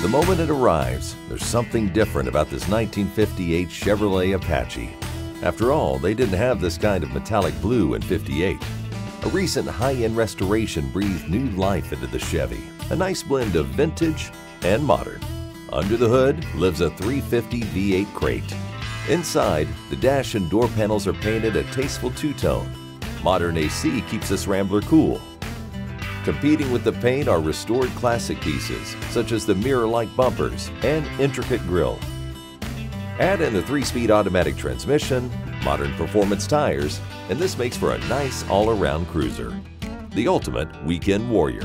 The moment it arrives, there's something different about this 1958 Chevrolet Apache. After all, they didn't have this kind of metallic blue in '58. A recent high-end restoration breathed new life into the Chevy, a nice blend of vintage and modern. Under the hood lives a 350 V8 crate. Inside, the dash and door panels are painted a tasteful two-tone. Modern AC keeps this Rambler cool. Competing with the paint are restored classic pieces, such as the mirror-like bumpers and intricate grille. Add in the 3-speed automatic transmission, modern performance tires, and this makes for a nice all-around cruiser. The ultimate weekend warrior.